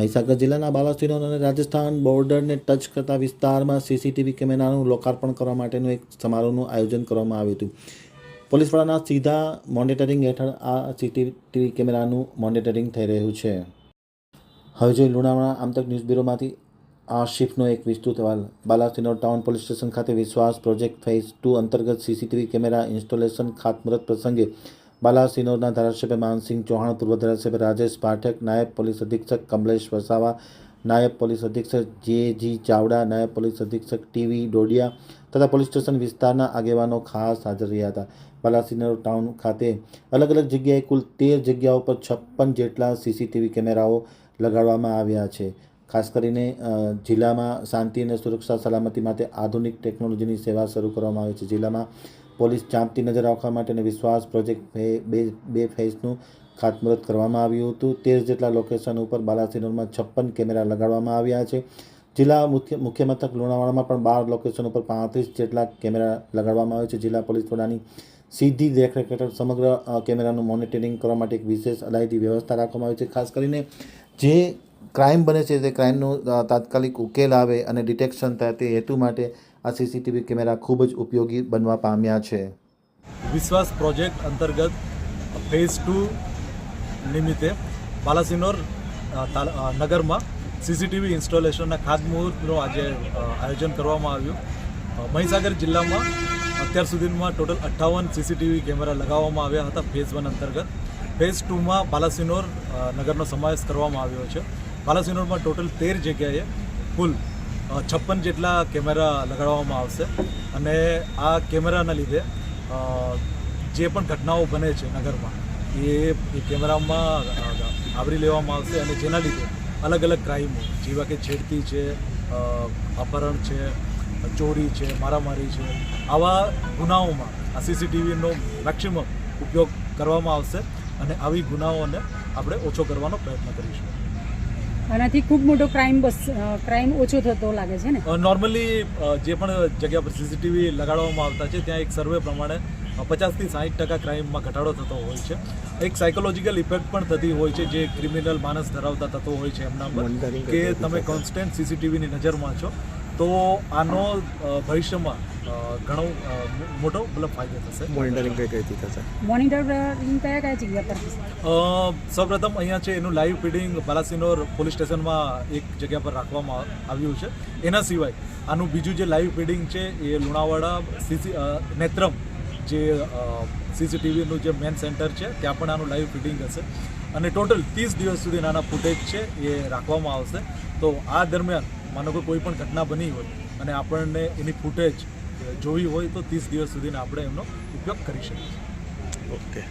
મહીસાગર જિલ્લાના બાલાસિનોર અને રાજસ્થાન બોર્ડરને ટચ કરતા વિસ્તારમાં સીસીટીવી કેમેરાનું લોકાર્પણ કરવા માટેનું એક સમારોહનું આયોજન કરવામાં આવ્યું હતું. પોલીસ વડાના સીધા મોનિટરિંગ હેઠળ આ સીસીટીવી કેમેરાનું મોનિટરિંગ થઈ રહ્યું છે. હવે જોઈએ લુણાવાડા આમતક ન્યૂઝ બ્યુરોમાંથી આ શિફ્ટનો એક વિસ્તૃત અહેવાલ. બાલાસિનોર ટાઉન પોલીસ સ્ટેશન ખાતે વિશ્વાસ પ્રોજેક્ટ ફેઝ 2 અંતર્ગત સીસીટીવી કેમેરા ઇન્સ્ટોલેશન ખાતમુહૂર્ત પ્રસંગે બાલાસિનોરના ધારાસભ્ય માનસિંહ ચૌહાણ, પૂર્વ ધારાસભ્ય રાજેશ પાઠક, નાયબ પોલીસ અધિક્ષક કમલેશ વસાવા, નાયબ પોલીસ અધિક્ષક જે.જી. ચાવડા, નાયબ પોલીસ અધિક્ષક ટી.વી. ડોડિયા તથા પોલીસ સ્ટેશન વિસ્તારના આગેવાનો ખાસ હાજર રહ્યા હતા. બાલાસિનોર ટાઉન ખાતે અલગ અલગ જગ્યાએ કુલ 13 જગ્યાઓ પર 56 જેટલા સીસીટીવી કેમેરાઓ લગાડવામાં આવ્યા છે. ખાસ કરીને જિલ્લામાં શાંતિ અને સુરક્ષા સલામતી માટે આધુનિક ટેકનોલોજીની સેવા શરૂ કરવામાં આવી છે. જિલ્લામાં પોલીસ ચાંપતી નજર રાખવા માટે અને વિશ્વાસ પ્રોજેક્ટ બે ફેઝનું ખાતમુહૂર્ત કરવામાં આવ્યું હતું. 13 જેટલા લોકેશન ઉપર બાલાસિનોરમાં 56 કેમેરા લગાડવામાં આવ્યા છે. જિલ્લા મુખ્ય મથક લુણાવાડામાં પણ 12 લોકેશન ઉપર 35 જેટલા કેમેરા લગાડવામાં આવ્યા છે. જિલ્લા પોલીસ વડાની સીધી દેખરેખ હેઠળ સમગ્ર કેમેરાનું મોનિટરિંગ કરવા માટે એક વિશેષ અલાયદી વ્યવસ્થા રાખવામાં આવી છે. ખાસ કરીને જે ક્રાઇમ બને છે તે ક્રાઇમનો તાત્કાલિક ઉકેલ આવે અને ડિટેક્શન થાય તે હેતુ માટે આ સીસીટીવી કેમેરા ખૂબ જ ઉપયોગી બનવા પામ્યા છે. વિશ્વાસ પ્રોજેક્ટ અંતર્ગત ફેઝ 2 નિમિત્તે બાલાસિનોર નગરમાં સીસીટીવી ઇન્સ્ટોલેશનના ખાતમુહૂર્તનું આજે આયોજન કરવામાં આવ્યું. મહીસાગર જિલ્લામાં અત્યાર સુધીમાં ટોટલ 58 સીસીટીવી કેમેરા લગાવવામાં આવ્યા હતા ફેઝ 1 અંતર્ગત. ફેઝ 2માં બાલાસિનોર નગરનો સમાવેશ કરવામાં આવ્યો છે. બાલાસિનોરમાં ટોટલ 13 જગ્યાએ કુલ 56 જેટલા કેમેરા લગાડવામાં આવશે અને આ કેમેરાના લીધે જે પણ ઘટનાઓ બને છે નગરમાં એ કેમેરામાં આવરી લેવામાં આવશે અને જેના લીધે અલગ અલગ ક્રાઇમો જેવા કે છેડતી છે, અપહરણ છે, ચોરી છે, મારામારી છે, આવા ગુનાઓમાં આ સીસીટીવીનો મેક્સિમમ ઉપયોગ કરવામાં આવશે અને આવી ગુનાઓને આપણે ઓછો કરવાનો પ્રયત્ન કરીશું. આનાથી ખૂબ મોટો ક્રાઇમ ઓછો થતો લાગે છે ને. નોર્મલી જે પણ જગ્યા પર સીસીટીવી લગાડવામાં આવતા છે ત્યાં એક સર્વે પ્રમાણે 50 થી 60% ક્રાઇમમાં ઘટાડો થતો હોય છે. એક સાયકોલોજીકલ ઇફેક્ટ પણ થતી હોય છે જે ક્રિમિનલ માણસ ધરાવતા થતો હોય છે એમના પર કે તમે કોન્સ્ટન્ટ સીસીટીવીની નજરમાં છો તો આનો ભવિષ્યમાં ઘણો મોટો ફાયદો થશે. મોનિટરિંગ કઈ કઈથી થશે? મોનિટરિંગ કયા જગ્યા પર થશે? સૌપ્રથમ અહીંયા છે એનું લાઈવ ફીડિંગ બાલાસિનોર પોલીસ સ્ટેશનમાં એક જગ્યા પર રાખવામાં આવ્યું છે. એના સિવાય આનું બીજું જે લાઈવ ફીડિંગ છે એ લુણાવાડા નેત્રમ જે સીસીટીવીનું જે મેન સેન્ટર છે ત્યાં પણ આનું લાઈવ ફીડિંગ હશે અને ટોટલ 30 દિવસ સુધી આના ફૂટેજ છે એ રાખવામાં આવશે. તો આ દરમિયાન માનો કે કોઈ પણ ઘટના બની હોય અને આપણને એની ફૂટેજ જોવી હોય તો 30 દિવસ સુધીના આપણે એમનો ઉપયોગ કરી શકીએ. ઓકે.